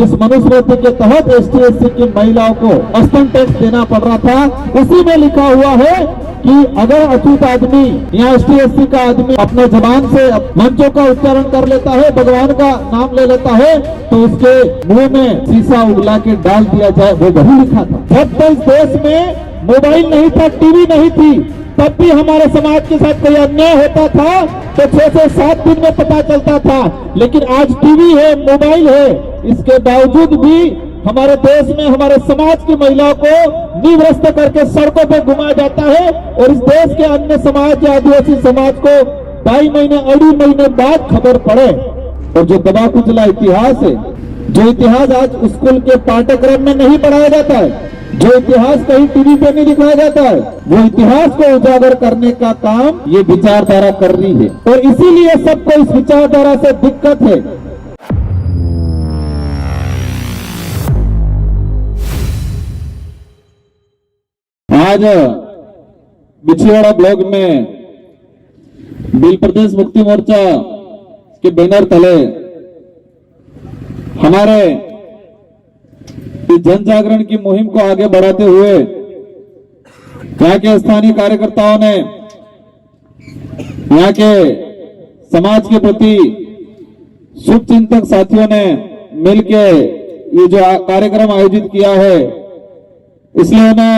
जिस मनुस्मृति के तहत ST/SC की महिलाओं को स्तन टैक्स देना पड़ रहा था, उसी में लिखा हुआ है कि अगर अछूत आदमी या ST/SC का आदमी अपने जबान से मंत्रों का उच्चारण कर लेता है, भगवान का नाम ले लेता है, तो उसके मुंह में शीशा उगला के डाल दिया जाए, वो वही लिखा था। जब तो इस देश में मोबाइल नहीं था, टीवी नहीं थी, तब भी हमारे समाज के साथ कोई अन्याय होता था तो 6 से 7 दिन में पता चलता था। लेकिन आज टीवी है, मोबाइल है, इसके बावजूद भी हमारे देश में हमारे समाज की महिलाओं को निवृत्त करके सड़कों पे घुमाया जाता है और इस देश के अन्य समाज या आदिवासी समाज को 2.5 महीने, 2.5 महीने बाद खबर पड़े। और जो दबा कुचला इतिहास है, जो इतिहास आज स्कूल के पाठ्यक्रम में नहीं पढ़ाया जाता है, जो इतिहास कहीं टीवी पे नहीं दिखाया जाता है, वो इतिहास को उजागर करने का काम ये विचारधारा कर रही है और इसीलिए सबको इस विचारधारा से दिक्कत है। आज बिछीवाड़ा ब्लॉक में भील प्रदेश मुक्ति मोर्चा के बैनर तले हमारे इस जन जागरण की मुहिम को आगे बढ़ाते हुए यहाँ के स्थानीय कार्यकर्ताओं ने, यहाँ के समाज के प्रति शुभचिंतक साथियों ने मिलकर ये जो कार्यक्रम आयोजित किया है, इसलिए ना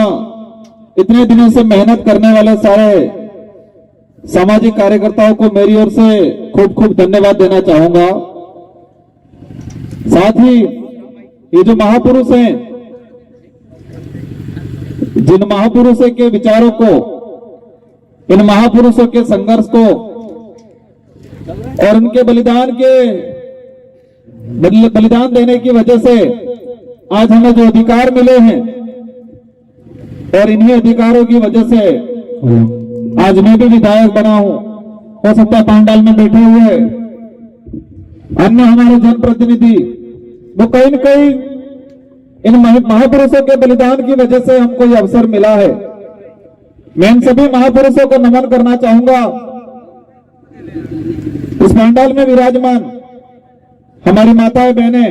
इतने दिनों से मेहनत करने वाले सारे सामाजिक कार्यकर्ताओं को मेरी ओर से खूब खूब धन्यवाद देना चाहूंगा। साथ ही ये जो महापुरुष हैं, जिन महापुरुषों के विचारों को, इन महापुरुषों के संघर्ष को और उनके बलिदान देने की वजह से आज हमें जो अधिकार मिले हैं और इन्हीं अधिकारों की वजह से आज मैं भी विधायक बना हूं। हो सकता है पांडाल में बैठे हुए अन्य हमारे जनप्रतिनिधि वो कहीं न कहीं इन महापुरुषों के बलिदान की वजह से हमको ये अवसर मिला है। मैं इन सभी महापुरुषों को नमन करना चाहूंगा। इस पांडाल में विराजमान हमारी माताएं, बहनें,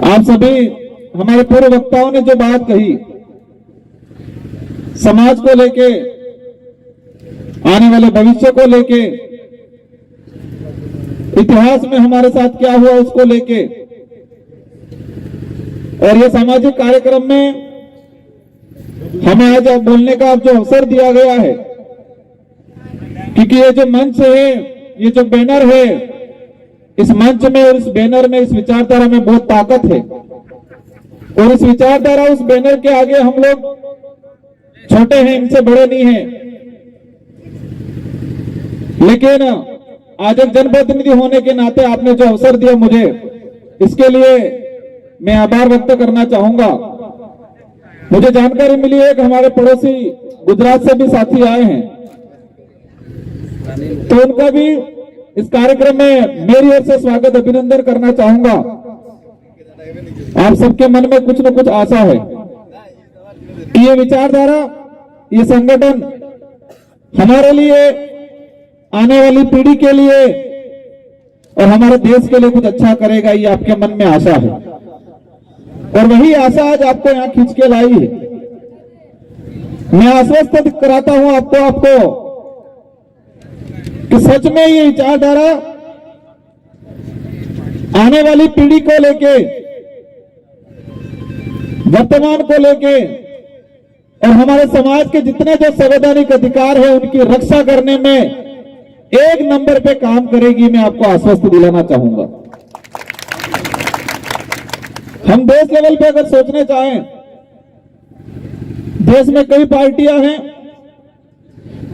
आप सभी हमारे पूर्व वक्ताओं ने जो बात कही, समाज को लेके, आने वाले भविष्य को लेके, इतिहास में हमारे साथ क्या हुआ उसको लेके, और ये सामाजिक कार्यक्रम में हमें आज बोलने का जो अवसर दिया गया है, क्योंकि ये जो मंच है, ये जो बैनर है, इस मंच में और इस बैनर में, इस विचारधारा में बहुत ताकत है और इस विचारधारा, उस बैनर के आगे हम लोग छोटे हैं, इनसे बड़े नहीं हैं। लेकिन आज एक जनप्रतिनिधि होने के नाते आपने जो अवसर दिया मुझे, इसके लिए मैं आभार व्यक्त करना चाहूंगा। मुझे जानकारी मिली है कि हमारे पड़ोसी गुजरात से भी साथी आए हैं, तो उनका भी इस कार्यक्रम में मेरी ओर से स्वागत, अभिनंदन करना चाहूंगा। आप सबके मन में कुछ न कुछ आशा है कि ये विचारधारा, ये संगठन हमारे लिए, आने वाली पीढ़ी के लिए और हमारे देश के लिए कुछ अच्छा करेगा, ये आपके मन में आशा है और वही आशा आज आपको यहां खींच के लाई है। मैं आश्वस्त कराता हूं आपको कि सच में ये विचारधारा आने वाली पीढ़ी को लेके, वर्तमान को लेके और हमारे समाज के जितने जो संवैधानिक अधिकार है उनकी रक्षा करने में एक नंबर पे काम करेगी। मैं आपको आश्वस्त दिलाना चाहूंगा। हम देश लेवल पे अगर सोचने चाहें, देश में कई पार्टियां हैं,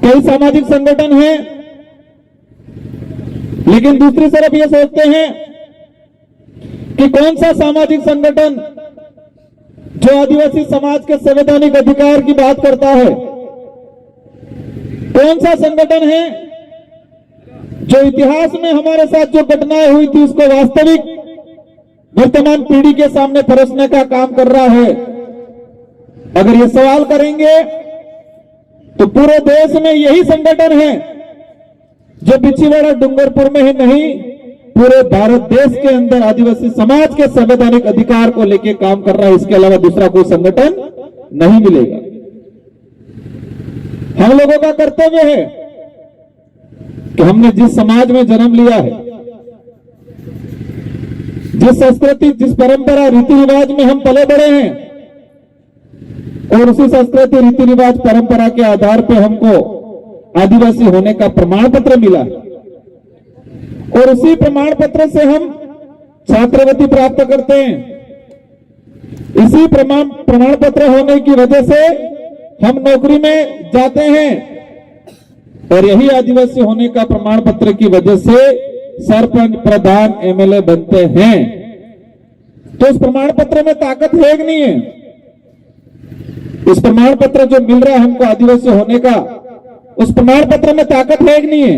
कई सामाजिक संगठन हैं, लेकिन दूसरी तरफ ये सोचते हैं कि कौन सा सामाजिक संगठन जो आदिवासी समाज के संवैधानिक अधिकार की बात करता है, कौन सा संगठन है जो इतिहास में हमारे साथ जो घटनाएं हुई थी उसको वास्तविक वर्तमान पीढ़ी के सामने परोसने का काम कर रहा है। अगर ये सवाल करेंगे तो पूरे देश में यही संगठन है जो बिछीवाड़ा डूंगरपुर में ही नहीं, पूरे भारत देश के अंदर आदिवासी समाज के संवैधानिक अधिकार को लेकर काम कर रहा है। इसके अलावा दूसरा कोई संगठन नहीं मिलेगा। हम लोगों का कर्तव्य है कि हमने जिस समाज में जन्म लिया है, जिस संस्कृति, जिस परंपरा, रीति रिवाज में हम पले बड़े हैं, और उसी संस्कृति, रीति रिवाज, परंपरा के आधार पर हमको आदिवासी होने का प्रमाण पत्र मिला है, और उसी प्रमाण पत्र से हम छात्रवृत्ति प्राप्त करते हैं। इसी प्रमाण पत्र होने की वजह से हम नौकरी में जाते हैं, और यही आदिवासी होने का प्रमाण पत्र की वजह से सरपंच, प्रधान, एमएलए बनते हैं। तो उस प्रमाण पत्र में ताकत है कि नहीं है? इस प्रमाण पत्र जो मिल रहा है हमको आदिवासी होने का, उस प्रमाण पत्र में ताकत है कि नहीं है?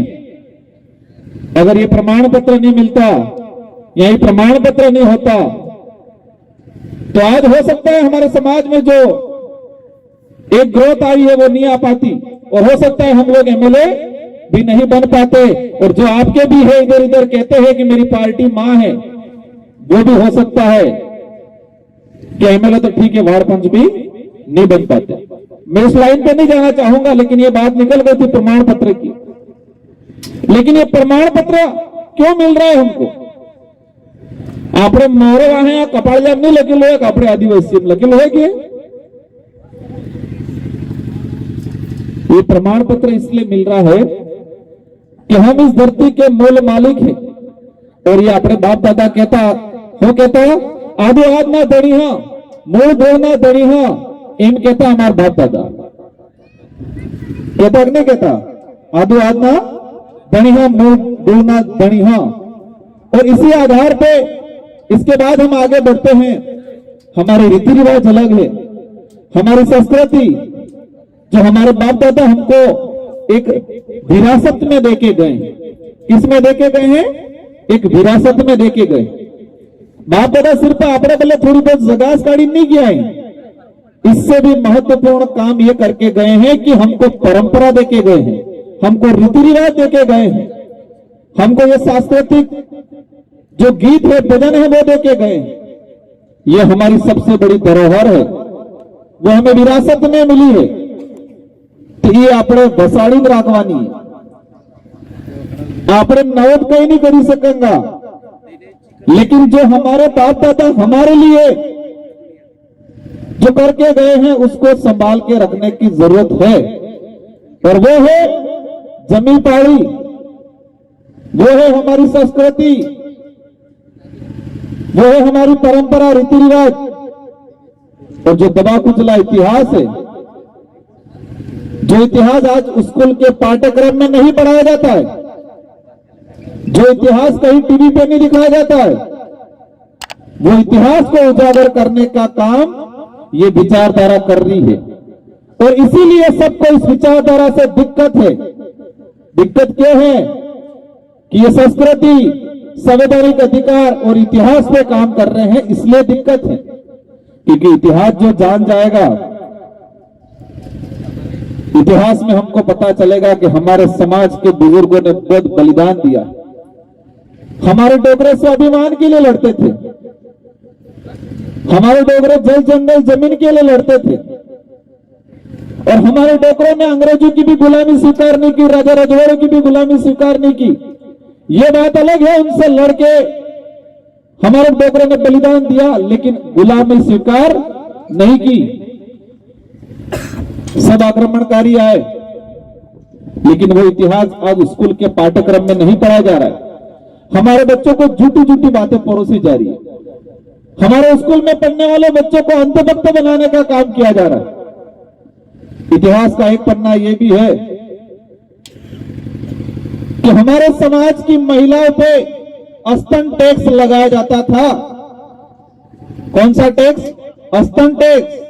अगर ये प्रमाण पत्र नहीं मिलता या ये प्रमाण पत्र नहीं होता तो आज हो सकता है हमारे समाज में जो एक ग्रोथ आई है वो नहीं आ पाती, और हो सकता है हम लोग एमएलए भी नहीं बन पाते, और जो आपके भी है इधर इधर कहते हैं कि मेरी पार्टी मां है, वो भी हो सकता है कि एमएलए तो ठीक है, वार्ड पंच भी नहीं बन पाते। मैं इस लाइन पे नहीं जाना चाहूंगा, लेकिन ये बात निकल गई थी प्रमाण पत्र की। लेकिन ये प्रमाण पत्र क्यों मिल रहा है हमको? आपने मोरे वहां कपाड़ जाम नहीं लगे लोग, आपने आदिवासी लगे लोग ये प्रमाण पत्र इसलिए मिल रहा है कि हम इस धरती के मूल मालिक हैं, और ये अपने बाप दादा कहता आदि आद ना दड़ी मूल दो ना दड़ी इन कहता हमारा बाप दादा कहता नहीं कहता आदि आद ना दड़ी मूल दो ना दड़ी। और इसी आधार पे इसके बाद हम आगे बढ़ते हैं। हमारे रीति रिवाज अलग है, हमारी संस्कृति जो हमारे बाप दादा हमको एक विरासत में देके गए, किसमें देके गए हैं? एक विरासत में देके गए। बाप दादा सिर्फ अपने पहले थोड़ी बहुत जगास गाड़ी नहीं किया है, इससे भी महत्वपूर्ण काम ये करके गए हैं कि हमको परंपरा देके गए हैं, हमको रीति रिवाज देके गए हैं, हमको ये सांस्कृतिक जो गीत है, भजन है, वो देके गए। ये हमारी सबसे बड़ी धरोहर है, वो हमें विरासत में मिली है। तो ये આપણે બસાડીને રાખવાની, આપણે નોટ કઈ नहीं કરી सकेंगा, लेकिन जो हमारे बाप दादा हमारे लिए जो करके गए हैं उसको संभाल के रखने की जरूरत है। और वो है जमी पाड़ी, वो है हमारी संस्कृति, वो है हमारी परंपरा, रीति रिवाज, और जो दबा कुचला इतिहास है, जो इतिहास आज स्कूल के पाठ्यक्रम में नहीं पढ़ाया जाता है, जो इतिहास कहीं टीवी पे नहीं दिखाया जाता है, वो इतिहास को उजागर करने का काम ये विचारधारा कर रही है। और इसीलिए सबको इस विचारधारा से दिक्कत है। दिक्कत क्या है कि ये संस्कृति, संवैधानिक अधिकार और इतिहास पे काम कर रहे हैं, इसलिए दिक्कत है। क्योंकि इतिहास जो जान जाएगा, इतिहास में हमको पता चलेगा कि हमारे समाज के बुजुर्गों ने बहुत बलिदान दिया। हमारे डोगरे स्वाभिमान के लिए लड़ते थे, हमारे डोगरे जल जंगल जमीन के लिए लड़ते थे, और हमारे डोगरों ने अंग्रेजों की भी गुलामी स्वीकार नहीं की, राजा रजवाड़ों की भी गुलामी स्वीकार नहीं की। ये बात अलग है, उनसे लड़के हमारे डोगरों ने बलिदान दिया, लेकिन गुलामी स्वीकार नहीं की। सब आक्रमणकारी आए, लेकिन वो इतिहास आज स्कूल के पाठ्यक्रम में नहीं पढ़ाया जा रहा है। हमारे बच्चों को झूठी झूठी बातें परोसी जा रही है। हमारे स्कूल में पढ़ने वाले बच्चों को अंधभक्त बनाने का काम किया जा रहा है। इतिहास का एक पन्ना यह भी है कि हमारे समाज की महिलाओं पे स्तन टैक्स लगाया जाता था। कौन सा टैक्स? स्तन टैक्स।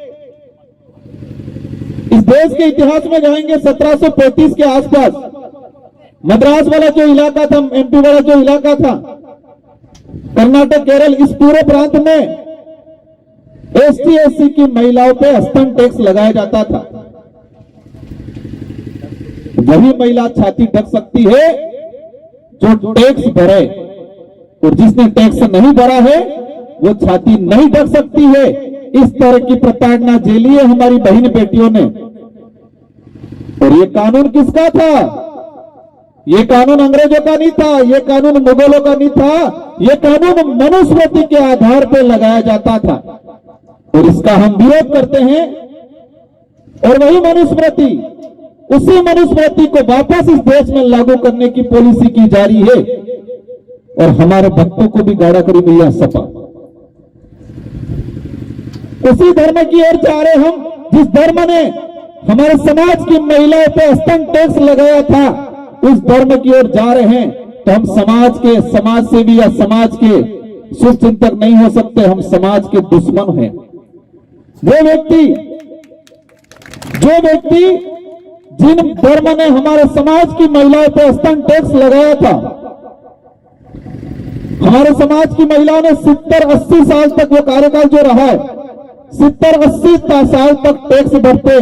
इस देश के इतिहास में जाएंगे 1735 के आसपास, मद्रास वाला जो इलाका था, एमपी वाला जो इलाका था, कर्नाटक, केरल, इस पूरे प्रांत में एसटी एससी की महिलाओं पे स्तन टैक्स लगाया जाता था। वही महिला छाती ढक सकती है जो टैक्स भरे, और जिसने टैक्स नहीं भरा है वो छाती नहीं ढक सकती है। इस तरह की प्रताड़ना झेली है हमारी बहन बेटियों ने। और ये कानून किसका था? ये कानून अंग्रेजों का नहीं था, ये कानून मुगलों का नहीं था, ये कानून मनुस्मृति के आधार पर लगाया जाता था और इसका हम विरोध करते हैं। और वही मनुस्मृति, उसी मनुस्मृति को वापस इस देश में लागू करने की पॉलिसी की जा रही है और हमारे भक्तों को भी गाड़ा करी गई सपा। उसी धर्म की ओर जा रहे हम जिस धर्म ने हमारे समाज की महिलाओं पे स्तन टैक्स लगाया था, उस धर्म की ओर जा रहे हैं। तो हम समाज सेवी या समाज के शुभचिंतक नहीं हो सकते, हम समाज के दुश्मन हैं। जो व्यक्ति जिन धर्म ने हमारे समाज की महिलाओं पर स्तन टैक्स लगाया था, हमारे समाज की महिलाओं ने 70-80 साल तक वो कार्यकाल जो रहा है, 70-80 साल तक टैक्स भरते,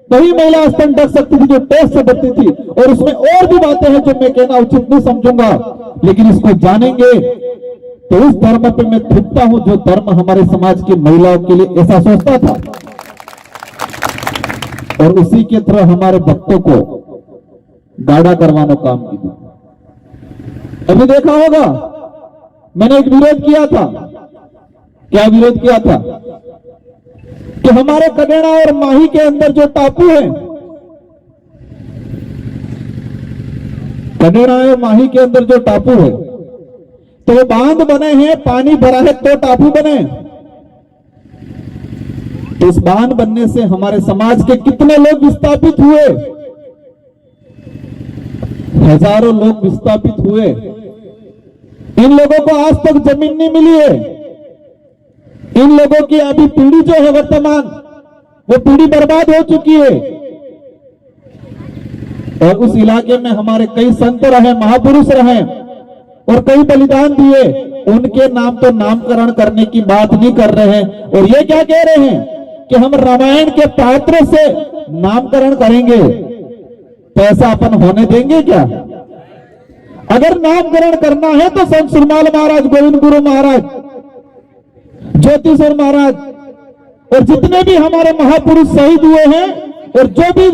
वही महिला स्तन ढक सकती थी जो टैक्स से भरती थी। और उसमें और भी बातें हैं जो मैं कहना उचित नहीं समझूंगा, लेकिन इसको जानेंगे तो उस धर्म पे मैं थूकता हूं जो धर्म हमारे समाज की महिलाओं के लिए ऐसा सोचता था और उसी के तरह हमारे भक्तों को गाड़ा करवाना काम किया। अभी देखा होगा मैंने एक विरोध किया था। क्या विरोध किया था? कि हमारे कडेड़ा और माही के अंदर जो टापू है, कडेड़ा और माही के अंदर जो टापू है, तो वो बांध बने हैं, पानी भरा है तो टापू बने। तो इस बांध बनने से हमारे समाज के कितने लोग विस्थापित हुए? हजारों लोग विस्थापित हुए। इन लोगों को आज तक जमीन नहीं मिली है। इन लोगों की अभी पीढ़ी जो है वर्तमान, वो पीढ़ी बर्बाद हो चुकी है। और उस इलाके में हमारे कई संत रहे, महापुरुष रहे और कई बलिदान दिए। उनके नाम तो नामकरण करने की बात नहीं कर रहे हैं। और ये क्या कह रहे हैं कि हम रामायण के पात्रों से नामकरण करेंगे, तो ऐसा अपन होने देंगे क्या? अगर नामकरण करना है तो संत सुरमाल महाराज, गोविंद गुरु महाराज, ज्योतिषर महाराज और जितने भी हमारे महापुरुष शहीद हुए हैं और जो भी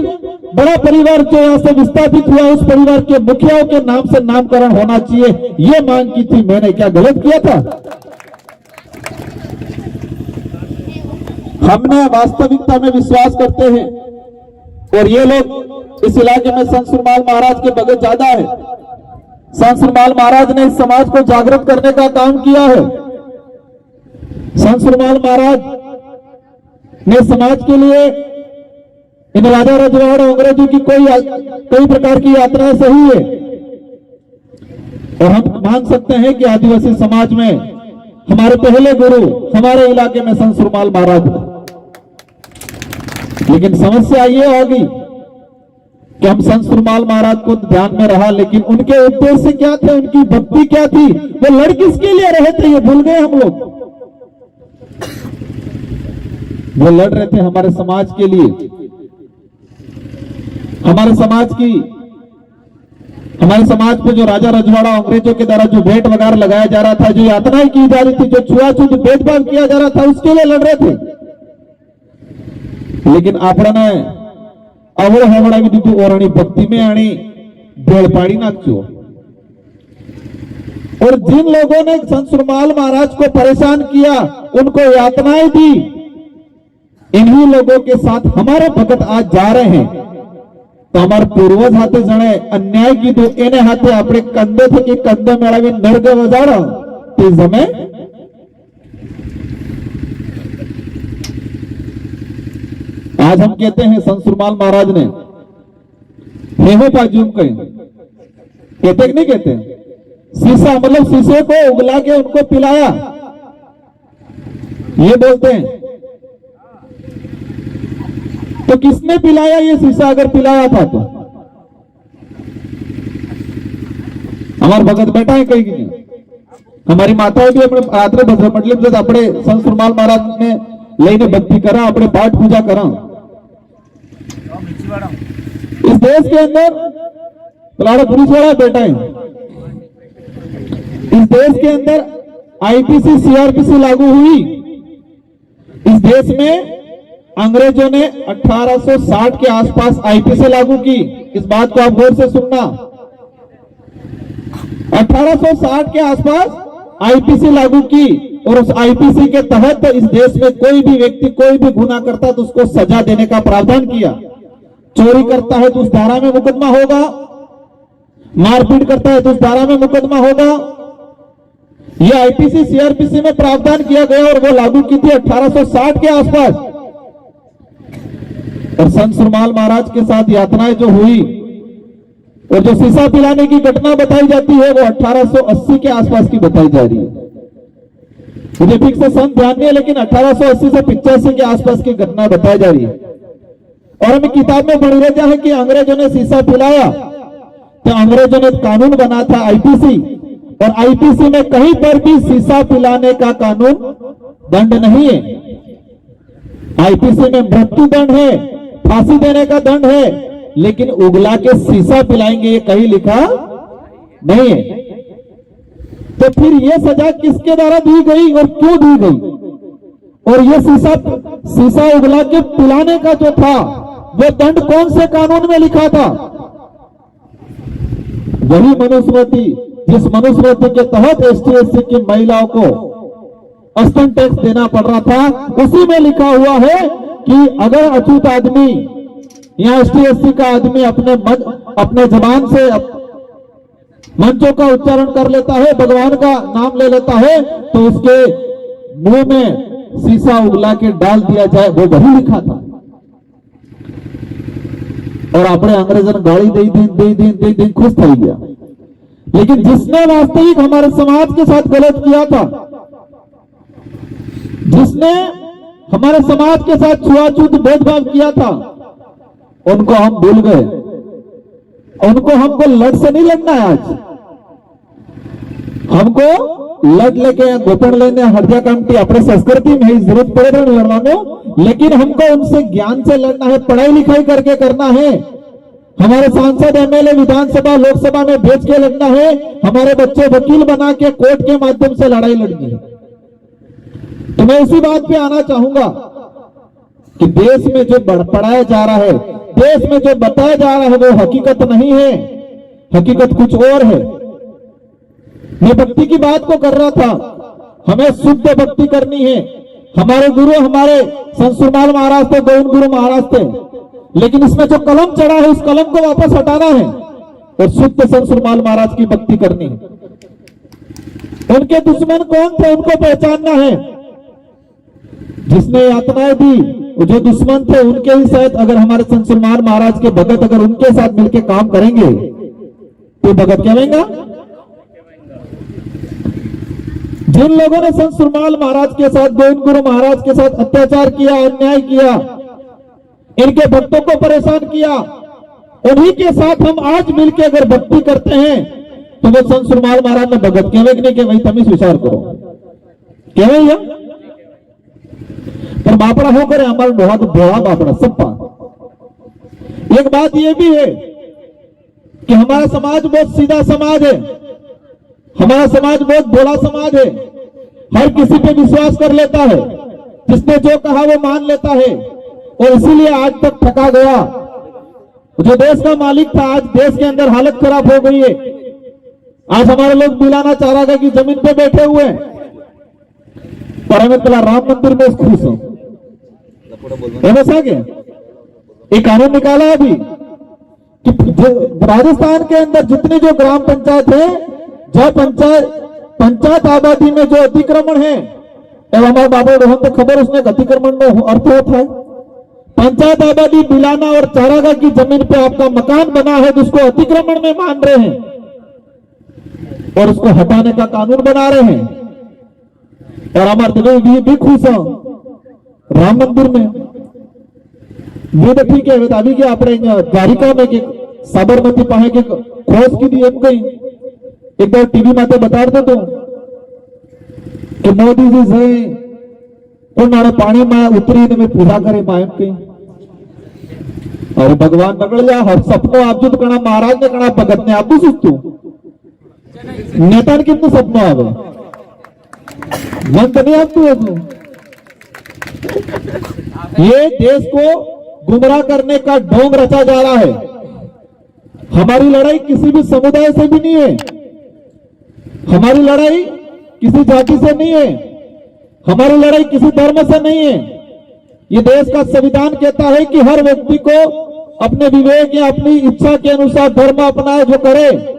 बड़ा परिवार जो यहां से विस्थापित हुआ, उस परिवार के मुखियाओं के नाम से नामकरण होना चाहिए, ये मांग की थी। मैंने क्या गलत किया था? हमने वास्तविकता में विश्वास करते हैं और ये लोग इस इलाके में संत सुरमाल महाराज के भगत ज्यादा है। संत सुरमाल महाराज ने इस समाज को जागृत करने का काम किया है। संत सुरमाल महाराज ने समाज के लिए इन राजा रजवाड़ा अंग्रेजों की कई प्रकार की यात्राएं सही है और हम मान सकते हैं कि आदिवासी समाज में हमारे पहले गुरु हमारे इलाके में संत सुरमाल महाराज थे। लेकिन समस्या ये होगी कि हम संत सुरमाल महाराज को ध्यान में रहा, लेकिन उनके उद्देश्य क्या थे, उनकी भक्ति क्या थी, वो लड़ किसके लिए रहे थे, ये भूल गए हम लोग। वो लड़ रहे थे हमारे समाज के लिए, हमारे समाज पे जो राजा रजवाड़ा अंग्रेजों के द्वारा जो भेंट वगैरह लगाया जा रहा था, जो यातनाएं की जा रही थी, जो छुआछूत भेदभाव किया जा रहा था, उसके लिए लड़ रहे थे। लेकिन आपण आवड हवडावी दी ओरणी भक्ति में आनी भेड़पाड़ी नाचो। और जिन लोगों ने संत सुरमाल महाराज को परेशान किया, उनको यातनाएं दी, इन्हीं लोगों के साथ हमारे भगत आज जा रहे हैं। तो हमारे पूर्वज हाथे जणे अन्याय कीधो एने हाथे આપણે કંધે થી કંધે મેળવી નર્ગ વજાડો તે જમે। आज हम कहते हैं संत सुरमाल महाराज ने हेहो पाजूम कहे, कहते नहीं कहते, शीशा मतलब शीशे को उगला के उनको पिलाया, ये बोलते हैं। तो किसने पिलाया ये शीशा? अगर पिलाया था तो हमारे भगत बैठा है कहीं नहीं, हमारी माताएं भी अपने रात्रे भद्र मतलब जब अपने संत सुरमाल महाराज ने लईने भक्ति करा, अपने पाठ पूजा करा। इस देश के अंदर पुलिस वाला बैठा है, इस देश के अंदर आईपीसी सीआरपीसी लागू हुई। इस देश में अंग्रेजों ने 1860 के आसपास आईपीसी लागू की। इस बात को आप गौर से सुनना, 1860 के आसपास आईपीसी लागू की और उस आईपीसी के तहत इस देश में कोई भी व्यक्ति कोई भी गुनाह करता तो उसको सजा देने का प्रावधान किया। चोरी करता है तो उस धारा में मुकदमा होगा, मारपीट करता है तो उस धारा में मुकदमा होगा। यह आईपीसी सीआरपीसी में प्रावधान किया गया और वो लागू की थी 1860 के आसपास। और संत सुरमाल महाराज के साथ यातनाएं जो हुई और जो शीशा पिलाने की घटना बताई जाती है वो 1880 के आसपास की बताई जा रही है। मुझे ठीक से सन ध्यान नहीं है, लेकिन 1880 से 85 के आसपास की घटना बताई जा रही है। और हमें किताब में पढ़ी रहता है कि अंग्रेजों ने शीशा पिलाया तो अंग्रेजों ने कानून बना था आईपीसी, और आईपीसी में कहीं पर भी शीशा पिलाने का कानून दंड नहीं है। आईपीसी में मृत्यु दंड है, फांसी देने का दंड है, लेकिन उगला के शीशा पिलाएंगे ये कहीं लिखा नहीं है। तो फिर ये सजा किसके द्वारा दी गई और क्यों दी गई? और ये शीशा उगला के पिलाने का जो था वो दंड कौन से कानून में लिखा था? वही मनुस्मृति, जिस मनुस्मृति के तहत एसटी/एससी की महिलाओं को स्तन टैक्स देना पड़ रहा था, उसी में लिखा हुआ है कि अगर अछूत आदमी या एसटी/एससी का आदमी अपने जबान से मंत्रों का उच्चारण कर लेता है, भगवान का नाम ले लेता है, तो उसके मुंह में शीशा उगला के डाल दिया जाए। वो वही लिखा था। और अपने अंग्रेजन गाड़ी दे दी खुश थी गया। लेकिन जिसने वास्तविक हमारे समाज के साथ गलत किया था, जिसने हमारे समाज के साथ छुआछूत भेदभाव किया था, उनको हम भूल गए। उनको हमको लड़ से नहीं लड़ना है। आज हमको लड़ लेके गोपन लेने हरजा कामटी अपने संस्कृति में ही जरूरत पड़े रहे लड़वानो, लेकिन हमको उनसे ज्ञान से लड़ना है, पढ़ाई लिखाई करके करना है। हमारे सांसद एमएलए विधानसभा लोकसभा में भेज के लड़ना है। हमारे बच्चे वकील बना के कोर्ट के माध्यम से लड़ाई लड़नी है। तो मैं इसी बात पे आना चाहूंगा कि देश में जो पढ़ाया जा रहा है, देश में जो बताया जा रहा है, वो हकीकत नहीं है, हकीकत कुछ और है। मैं भक्ति की बात को कर रहा था। हमें शुद्ध भक्ति करनी है। हमारे गुरु हमारे संत सुरमाल महाराज थे, गोविंद गुरु महाराज थे, लेकिन इसमें जो कलम चढ़ा है उस कलम को वापस हटाना है और शुद्ध संत सुरमाल महाराज की भक्ति करनी है। उनके दुश्मन कौन थे उनको पहचानना है। जिसने यातनाएं दी, जो दुश्मन थे उनके ही साथ अगर हमारे संत सुरमाल महाराज के भगत अगर उनके साथ मिलकर काम करेंगे तो भगत कहलाएगा। जिन लोगों ने संत सुरमाल महाराज के साथ, गोविंद गुरु महाराज के साथ अत्याचार किया, अन्याय किया, इनके भक्तों को परेशान किया, उन्हीं के साथ हम आज मिलकर अगर भक्ति करते हैं तो वो संत सुरमाल महाराज ने भगत कहवे नहीं के भाई तुम स्वीकार करो कहवे पर बापड़ा हो करे हमारा बहुत बड़ा बापड़ा सबका। एक बात यह भी है कि हमारा समाज बहुत सीधा समाज है। हमारा समाज बहुत भोला समाज है। हर किसी पे विश्वास कर लेता है, जिसने जो कहा वो मान लेता है, और इसीलिए आज तक थका गया। जो देश का मालिक था आज देश के अंदर हालत खराब हो गई है। आज हमारे लोग मिलाना चारागा की जमीन पे बैठे हुए हैं, पर हमें पहला राम मंदिर में खुश हूं। एक कानून निकाला अभी कि राजस्थान के अंदर जितनी जो ग्राम पंचायत है, जो पंचायत आबादी में जो अतिक्रमण है, हमारे बाबा रोहन तो खबर उसने अतिक्रमण में अर्थ होता है। पंचायत आबादी बिलाना और चारागा की जमीन पे आपका मकान बना है तो उसको अतिक्रमण में मान रहे हैं और उसको हटाने का कानून बना रहे हैं। और हमारे भी खुश हो राम मंदिर में ये तो ठीक है। अभी क्या अपने द्वारिका में साबरमती पाए के खोज की दी एम गई एक बार टीवी माते बता रहे तो कि मोदी जी से उन्होंने पानी में उतरी ने में पूजा करे मायम के और भगवान नकल जा हर सबको आप जो करना महाराज ने करना भगत ने आप भी सुस्तू नेता कितने सपना आवे मन तो नहीं आपको ये देश को गुमराह करने का ढोंग रचा जा रहा है। हमारी लड़ाई किसी भी समुदाय से भी नहीं है, हमारी लड़ाई किसी जाति से नहीं है, हमारी लड़ाई किसी धर्म से नहीं है। ये देश का संविधान कहता है कि हर व्यक्ति को अपने विवेक या अपनी इच्छा के अनुसार धर्म अपनाए, जो करे।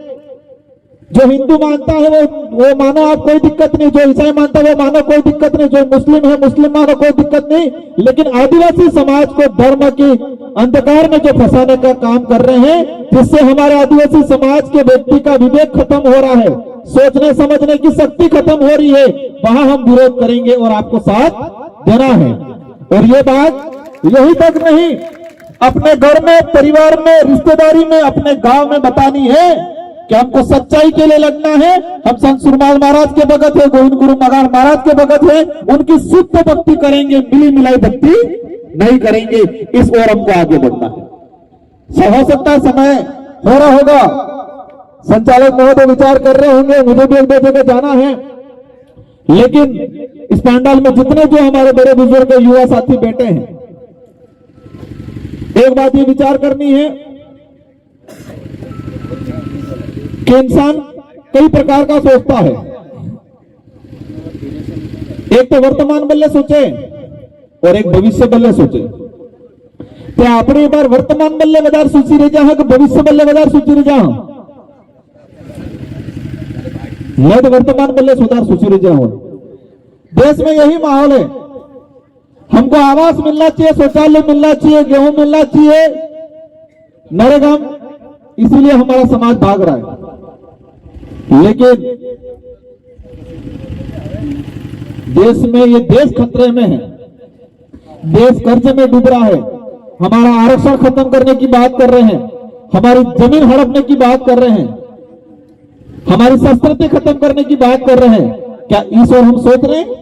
जो हिंदू मानता है वो मानो, आप कोई दिक्कत नहीं। जो ईसाई मानता है वो मानो, कोई दिक्कत नहीं। जो मुस्लिम है मुस्लिम मानो, कोई दिक्कत नहीं। लेकिन आदिवासी समाज को धर्म की अंधकार में जो फंसाने का काम कर रहे हैं, जिससे हमारे आदिवासी समाज के व्यक्ति का विवेक खत्म हो रहा है, सोचने समझने की शक्ति खत्म हो रही है, वहां हम विरोध करेंगे और आपको साथ देना है। और ये बात यही तक नहीं, अपने घर में, परिवार में, रिश्तेदारी में, अपने गांव में बतानी है कि हमको सच्चाई के लिए लड़ना है। हम संत सुरमाल महाराज के भगत है, गोविंद गुरु मगाड़ महाराज के भगत है, उनकी शुद्ध भक्ति करेंगे, मिली मिलाई भक्ति नहीं करेंगे। इस ओर हमको आगे बढ़ना है। हो सकता है समय हो रहा होगा, संचालक महोदय विचार कर रहे होंगे, मुझे भी एक दो जगह जाना है, लेकिन इस पंडाल में जितने जो हमारे बड़े बुजुर्ग युवा साथी बैठे हैं, एक बात ये विचार करनी है कि इंसान कई प्रकार का सोचता है। एक तो वर्तमान बल्ले सोचे और एक भविष्य बल्ले सोचे। तो आपने एक बार वर्तमान बल्ले बाजार सूची रह जा कि भविष्य बल्ले बाजार सूची रह जा? मैं तो वर्तमान बल्ले सुधार सूची रह जा। देश में यही माहौल है। हमको आवास मिलना चाहिए, शौचालय मिलना चाहिए, गेहूं मिलना चाहिए, नरेगा, इसीलिए हमारा समाज भाग रहा है। लेकिन देश में, ये देश खतरे में है, देश कर्ज में डूब रहा है। हमारा आरक्षण खत्म करने की बात कर रहे हैं, हमारी जमीन हड़पने की बात कर रहे हैं, हमारी संस्कृति खत्म करने की बात कर रहे हैं। क्या इस ओर हम सोच रहे हैं?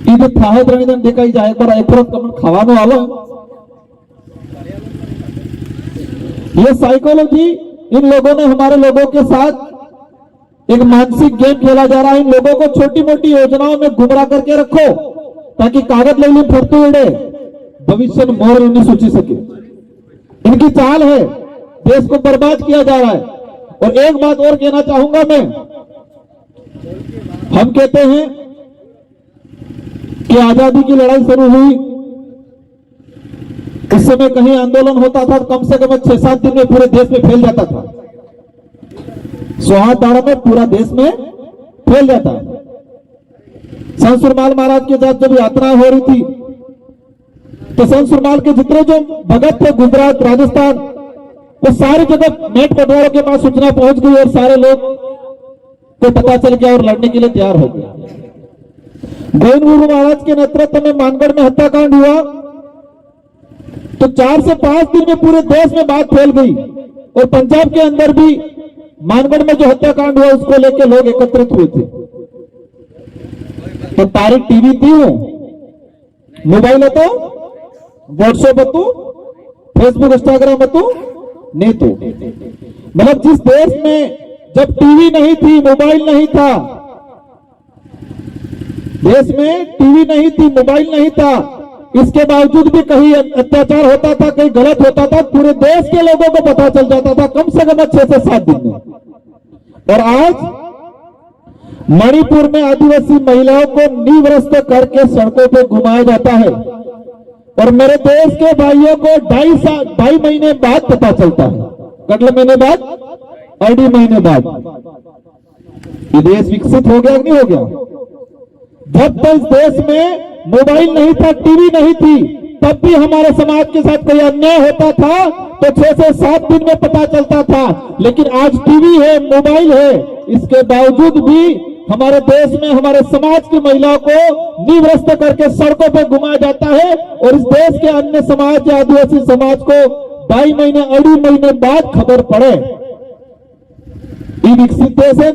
इधर था द्रविदन देखा ही जाए पर एक कमेंट खवानो वालो। ये साइकोलॉजी, इन लोगों ने हमारे लोगों के साथ एक मानसिक गेम खेला जा रहा है। इन लोगों को छोटी मोटी योजनाओं में गुमराह करके रखो ताकि कागज ले ली फरते उड़े, भविष्य में मोर नहीं सोची सके। इनकी चाल है, देश को बर्बाद किया जा रहा है। और एक बात और कहना चाहूंगा मैं, हम कहते हैं कि आजादी की लड़ाई शुरू हुई, उस समय कहीं आंदोलन होता था, कम से कम 6-7 दिन में पूरे देश में फैल जाता था। सौहार्द दाड़ा में पूरा देश में फैल जाता। संत सुरमाल महाराज के साथ जब यात्रा हो रही थी, तो संत सुरमाल के जितने जो भगत थे गुजरात, राजस्थान, वो सारी जगह नेट पटवारों के पास सूचना पहुंच गई और सारे लोग को पता चल गया और लड़ने के लिए तैयार हो गए। गोविंद गुरु महाराज के नेतृत्व में मानगढ़ में हत्याकांड हुआ, तो 4 से 5 दिन में पूरे देश में बात फैल गई। और पंजाब के अंदर भी मानगढ़ में जो हत्याकांड हुआ उसको लेकर लोग एकत्रित हुए थे। तो तारीख टीवी थी, मोबाइल હતો, व्हाट्सएप હતો, फेसबुक इंस्टाग्राम હતો, नहीं तो मतलब जिस देश में जब टीवी नहीं थी, मोबाइल नहीं था, देश में टीवी नहीं थी, मोबाइल नहीं था, इसके बावजूद भी कहीं अत्याचार होता था, कहीं गलत होता था, पूरे देश के लोगों को पता चल जाता था कम से कम 6 से 7 दिन में। और आज मणिपुर में आदिवासी महिलाओं को निवृत्त करके सड़कों पर घुमाया जाता है और मेरे देश के भाइयों को 2.5 महीने बाद पता चलता है, कटले महीने बाद, 2.5 महीने बाद। ये देश विकसित हो गया कि नहीं हो गया? जब तक इस देश में मोबाइल नहीं था, टीवी नहीं थी, तब भी हमारे समाज के साथ कोई अन्याय होता था तो 6 से 7 दिन में पता चलता था। लेकिन आज टीवी है, मोबाइल है, इसके बावजूद भी हमारे देश में हमारे समाज की महिलाओं को निवृत्त करके सड़कों पर घुमाया जाता है और इस देश के अन्य समाज या आदिवासी समाज को 2.5 महीने, 2.5 महीने बाद खबर पड़े। ये विकसित देश है,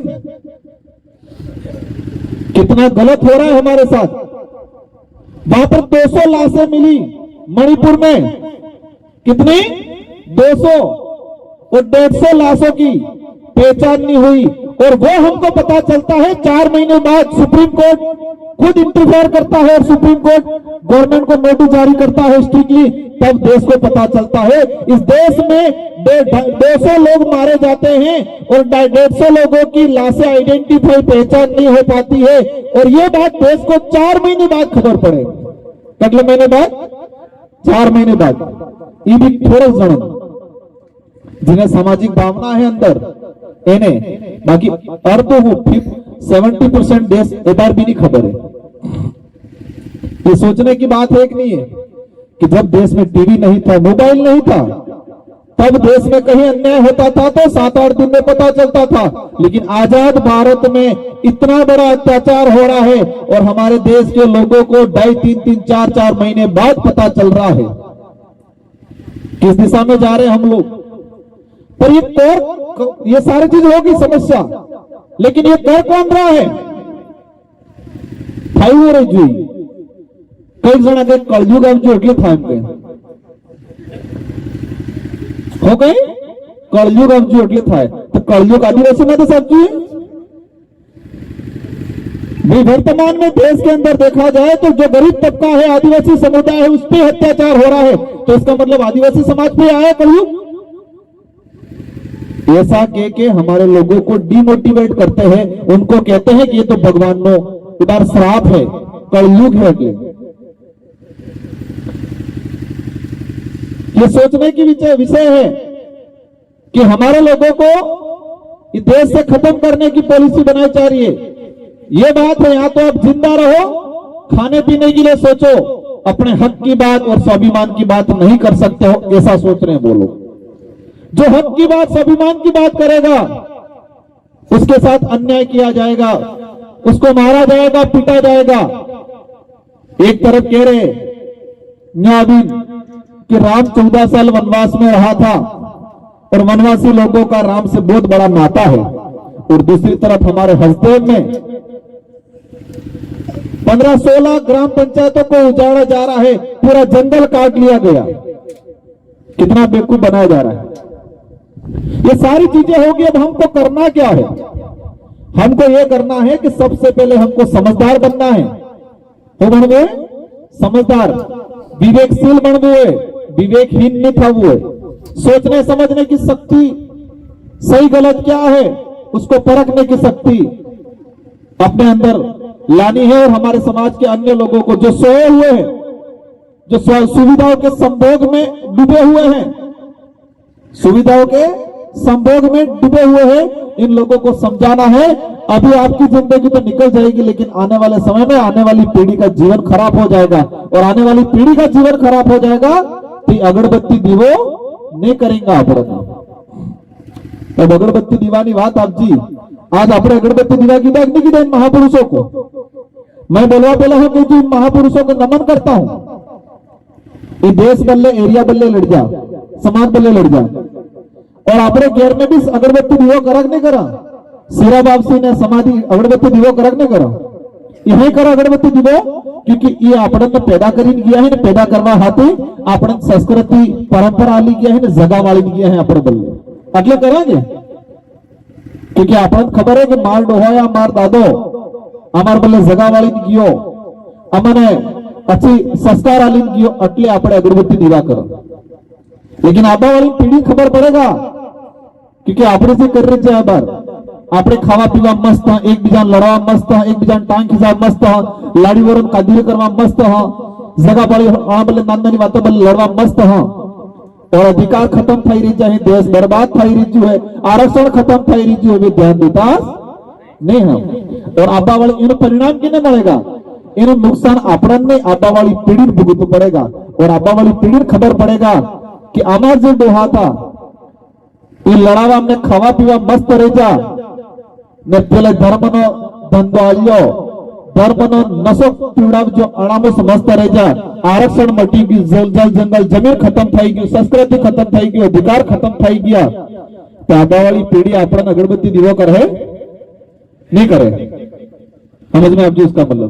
कितना गलत हो रहा है हमारे साथ। वहां पर 200 लाशें मिली मणिपुर में, कितनी? 200 और 150 लाशों की पहचान नहीं हुई, और वो हमको पता चलता है 4 महीने बाद सुप्रीम कोर्ट खुद इंटरफेयर करता है और सुप्रीम कोर्ट गवर्नमेंट को नोटिस जारी करता है स्ट्रिक्टली, तब देश को पता चलता है इस देश में 200 लोग मारे जाते हैं और 150 लोगों की लाशें आइडेंटिफाई पहचान नहीं हो पाती है, और ये बात देश को 4 महीने बाद खबर पड़े। कितने महीने बाद? 4 महीने बाद। ये भी थोड़े जन जिन्हें सामाजिक भावना है अंदर इन्हें, बाकी अर्ध 70% देश एक बार भी नहीं खबर है। ये सोचने की बात है कि नहीं है कि जब देश में टीवी नहीं था, मोबाइल नहीं था, तब देश में कहीं अन्याय होता था तो 7-8 दिन में पता चलता था, लेकिन आजाद भारत में इतना बड़ा अत्याचार हो रहा है और हमारे देश के लोगों को 2.5-3-3, 4-4 महीने बाद पता चल रहा है। किस दिशा में जा रहे हैं हम लोग? पर ये सारी चीज होगी समस्या, लेकिन ये कर कौन रहा है? थाई हो रही जी कई जन के कलयुग जो એટલે થાય કે हो गए कलयुग जो એટલે થાય तो कलयुग आदिवासी में तो सब्जी भी वर्तमान में देश के अंदर देखा जाए तो जो गरीब तबका है, आदिवासी समुदाय है, उस पर अत्याचार हो रहा है, तो इसका मतलब आदिवासी समाज पे आया कलयुग। ऐसा के हमारे लोगों को डिमोटिवेट करते हैं, उनको कहते हैं कि ये तो भगवानों इधर श्राप है, कलयुग है। ये सोचने की विषय है कि हमारे लोगों को इस देश से खत्म करने की पॉलिसी बनानी चाहिए। ये बात है, या तो आप जिंदा रहो, खाने पीने के लिए सोचो, अपने हक की बात और स्वाभिमान की बात नहीं कर सकते हो, ऐसा सोच रहे हैं वो लोग। जो हक की बात, स्वाभिमान की बात करेगा, उसके साथ अन्याय किया जाएगा, उसको मारा जाएगा, पीटा जाएगा। एक तरफ कह रहे न्यायवीन कि राम 14 साल वनवास में रहा था और वनवासी लोगों का राम से बहुत बड़ा नाता है, और दूसरी तरफ हमारे हसदेव में 15-16 ग्राम पंचायतों को उजाड़ा जा रहा है, पूरा जंगल काट लिया गया। कितना बेवकूफ बनाया जा रहा है। ये सारी चीजें होगी। अब हमको करना क्या है? हमको ये करना है कि सबसे पहले हमको समझदार बनना है। हो बनवे समझदार, विवेकशील बनवे, विवेकहीन नहीं था वो। सोचने समझने की शक्ति, सही गलत क्या है उसको परखने की शक्ति अपने अंदर लानी है, और हमारे समाज के अन्य लोगों को जो सोए हुए हैं, जो सुविधाओं के संभोग में डूबे हुए हैं, सुविधाओं के संभोग में डूबे हुए हैं, इन लोगों को समझाना है। अभी आपकी जिंदगी तो निकल जाएगी, लेकिन आने वाले समय में आने वाली पीढ़ी का जीवन खराब हो जाएगा, और आने वाली पीढ़ी का जीवन खराब हो जाएगा तो अगरबत्ती दीवो नहीं करेंगे આપણે। तब अगरबत्ती दीवानी बात आप जी आज આપણે अगरबत्ती दीवा की बात नहीं की महापुरुषों को। मैं बोलवा पहला हूं कि इन महापुरुषों को नमन करता हूं। ये देश बल्ले, एरिया बल्ले लड़ जा, समाज बल्ले लड़ जा, और अपने घेर में भी अगरबत्ती दीवो करक नहीं करा। सीरा बाबसी ने समाधि अगरबत्ती दीवो करक नहीं करा, यही करा अगरबत्ती दीवो, क्योंकि ये आपण पैदा करी गया है ने पैदा करवा हाथे आपण संस्कृति परंपरा ली गया है ने जगा वाली गया है आपण बल्ले એટલે करेंगे। क्योंकि आपण खबर है कि मार डोहो या मार दादो अमर बल्ले जगा वाली गयो, अमने अच्छी संस्कार आली गयो, એટલે આપણે अगरबत्ती दीवा करो। लेकिन आबा वाली पीढ़ी खबर पड़ेगा, क्योंकि આપણે से कर रहे हैं बार આપણે ખાવા પીવા મસ્ત, એકબીજા લડવા મસ્ત, એકબીજા ટાંગ ખીચવા મસ્ત, લાડી વરણ કાદીરી કરવા મસ્ત, જગા પાળી આ બલે નાની વાતો બલે લડવા મસ્ત, और अधिकार खत्म થઈ રહી છે, देश बर्बाद થઈ રહ્યું है, आरक्षण खत्म થઈ રહ્યું है, ध्यान देता नहीं है। और आबा वाली इन परिणाम किने મળेगा? इन नुकसान आपन ने आबा वाली पीढ़ी भुगतવું पड़ेगा, और आबा वाली पीढ़ी खबर पड़ेगा कि आमार जो डोहा था ये लड़ावा हमने खावा पीवा मस्त रही जा ने पेले धर्मनो धंधो आलियो, धर्मनो नशो पीड़ा जो अणामो समस्त रही जा, आरक्षण मटी गई, जल जंगल जमीन खत्म થઈ ગયું, संस्कृति खत्म થઈ ગઈ, अधिकार खत्म થઈ ગયા, तो आबा वाली पीढ़ी आपन अगरबत्ती दीवो करे नहीं करे? समझ में आप जी उसका मतलब?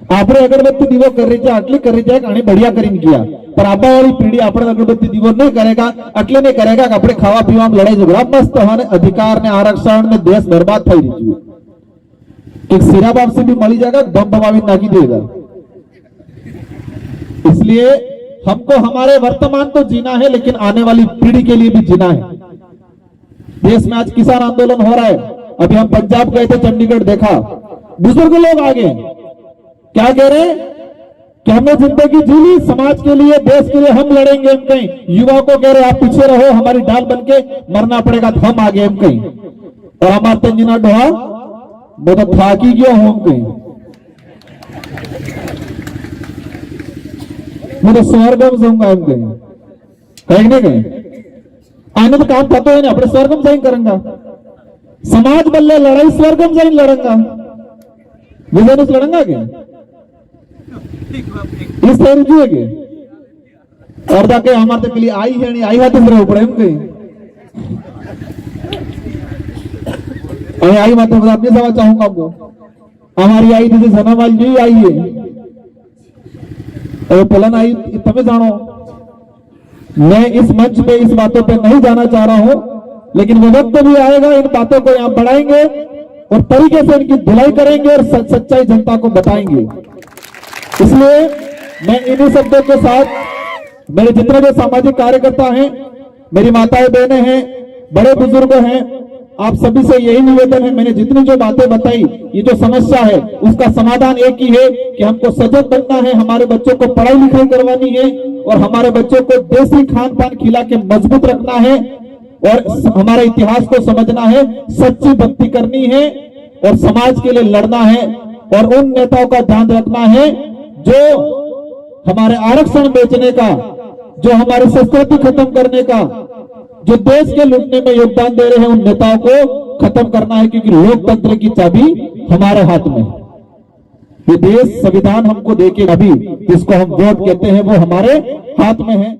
આપણે અગરબત્તી દીવો કરી છે આટલી કરી છે અને બઢિયા કરીને ગયા પણ આબાવાળી પીઢી આપણે અગરબત્તી દીવો નહીં કરેગા એટલે નહીં કરેગા કે આપણે ખાવા પીવામાં લડાઈ ઝઘડા મસ્ત અને અધિકાર ને आरक्षण में देश बर्बाद થઈ રહ્યું છે एक सिरा बाप से भी मली जाएगा बम बमावी नाकी देगा। इसलिए हमको हमारे वर्तमान तो जीना है लेकिन आने वाली पीढ़ी के लिए भी जीना है। देश में आज किसान आंदोलन हो रहा है, अभी हम पंजाब गए थे, चंडीगढ़ देखा, बुजुर्ग लोग आगे क्या कह रहे हैं कि हमने जिंदगी जी ली समाज के लिए देश के लिए हम लड़ेंगे हम कहीं, युवा को कह रहे आप पीछे रहो हमारी ढाल बनके मरना पड़ेगा तो हम आगे हम कहीं। और हमारे तंजना डोहा मैं तो थाकी गया हूं हम कहीं, मैं तो स्वर्गम जाऊंगा हम कहीं कहीं नहीं कहीं आने तो काम पता है ना अपने स्वर्गम जाइन करेंगे समाज बल्ले लड़ाई स्वर्गम जाइन लड़ेंगा विजय लड़ेंगा क्या इस तरह रुझिए और जाके हमारे के लिए आई है नहीं आई है तो फिर ऊपर हम कहीं आई बात अपनी सवाल चाहूंगा आपको हमारी आई थी सनावाल जी आई है और पलन आई तभी जानो मैं इस मंच पे इस बातों पे नहीं जाना चाह रहा हूं लेकिन वो वक्त भी आएगा इन बातों को यहां बढ़ाएंगे और तरीके से इनकी धुलाई करेंगे और सच्चाई जनता को बताएंगे। इसलिए मैं इन्हीं शब्दों के साथ मेरे जितने भी सामाजिक कार्यकर्ता हैं, मेरी माताएं बहनें हैं, बड़े बुजुर्ग हैं, आप सभी से यही निवेदन है, मैंने जितनी जो बातें बताई ये जो समस्या है उसका समाधान एक ही है कि हमको सजग बनना है, हमारे बच्चों को पढ़ाई लिखाई करवानी है और हमारे बच्चों को देसी खान पान खिला के मजबूत रखना है और हमारे इतिहास को समझना है, सच्ची भक्ति करनी है और समाज के लिए लड़ना है और उन नेताओं का ध्यान रखना है जो हमारे आरक्षण बेचने का, जो हमारी संस्कृति खत्म करने का, जो देश के लूटने में योगदान दे रहे हैं उन नेताओं को खत्म करना है क्योंकि लोकतंत्र की चाबी हमारे हाथ में। ये देश संविधान हमको देके अभी जिसको हम वोट कहते हैं वो हमारे हाथ में है।